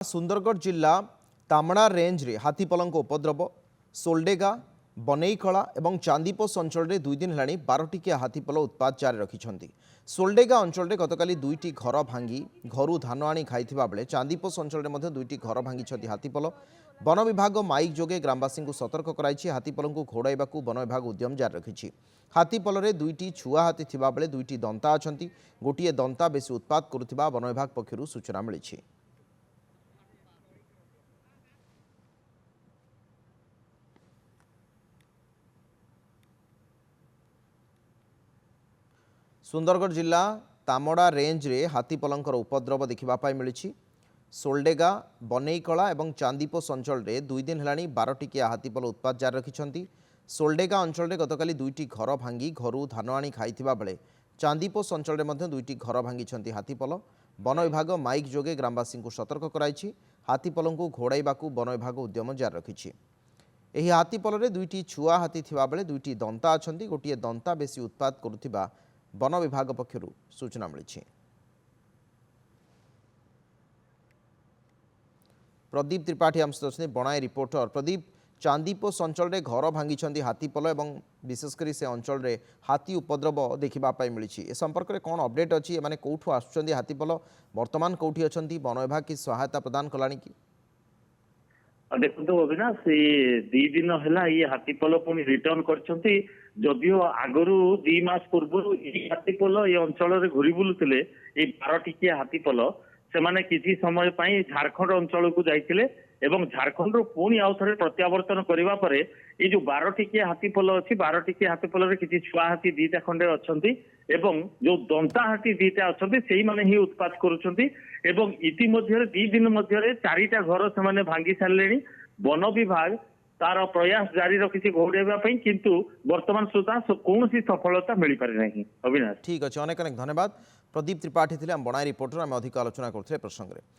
सुंदरगढ़ जिला तामड़ा रेंज रे हाथीपलंक उपद्रव सोल्डेगा बनईखला और चांदीपोष अंचल में 2 दिन है 12टिकिया हाथीपल उत्पात जारी रखिंट सोल्डेगा अंचल में गतकाली 2टी घर भांगी घर धान आनी खाई बेले चांदीपोष अंचल में 2टी घर भांगी हाथीपल वन विभाग माइक जोगे ग्रामवासी को सतर्क कराई हाथीपल को घोड़ाइवा वन विभाग उद्यम जारी रखी हाथीपल में 2टी छुआ हाथी थिबा बेले 2टी दंता अच्छा गोटे दंता बेसी उत्पात करुवा वन विभाग पक्षर सूचना मिली। सुंदरगढ़ जिला तामड़ा रेंज रे हाथीपलंकर उपद्रव देखा मिली सोल्डेगा बनईकला और चांदीपोष अंचल में 2 दिन है 12टिकिया हाथीपल उत्पात जारी रखिंट सोल्डेगा अंचल में गतकाली 2टी घर भांगी घर धान आनी खाई बेले चांदीपोष अंचल में 2टी घर भांगी हाथीपल वन विभाग माइक जोगे ग्रामवासी को सतर्क कराई हाथीपल को घोड़ाइवा वन विभाग उद्यम जारी रखी हाथीपल में 2टी छुआ हाथी थिबा बेले 2टी दंता अच्छा गोटे दंता बेसी उत्पात करुवा वन विभाग पक्षर सूचना मिली। प्रदीप त्रिपाठी आम सहित बनाए रिपोर्टर। प्रदीप, चांदीपोष अंचल में घर भांगी हाथीपल और विशेषकर से अंचल में हाथी उपद्रव देखा मिली ए संपर्क में कौन अपडेट अच्छी मैंने कौटू आसुच्चंदी हाथीपल वर्तमान कौटी अच्छा वन विभाग की सहायता प्रदान कलानी कि देखो अविनाश ये 2 दिन है ये हाथीपल पुणी रिटर्न करछंती जदियो आगरू 2 मास पूर्व ये हाथीपल ये अंचल घूरी बुलुले ये 12टिकिया हाथीपल से माने किसी समय पाई झारखंड अंचल को जाइतिले एवं झारखंड रो पुणी आउ थरे प्रत्यावर्तन करिवा परे ये जो 12टिकिया हाथीपल अछि 12टिकिया हाथीपल रे किसी छुआ हाथी 2टा खंडे अछंती एवं जो दंता हाथी 2टा अछंती सेही माने ही उत्पात करूछंती एवं इति मध्य 2 दिन मध्य 4टा घर से माने भांगी सारलेनी वन विभाग तार प्रयास जारी रखी घोड़ाइवा किंतु वर्तमान सुधा कौन सफलता मिल पारि नहीं। अविनाश ठीक अच्छे अनेक अनेक धन्यवाद। प्रदीप त्रिपाठी थे बनाए रिपोर्टर आम अधिक आलोचना करते प्रसंग में।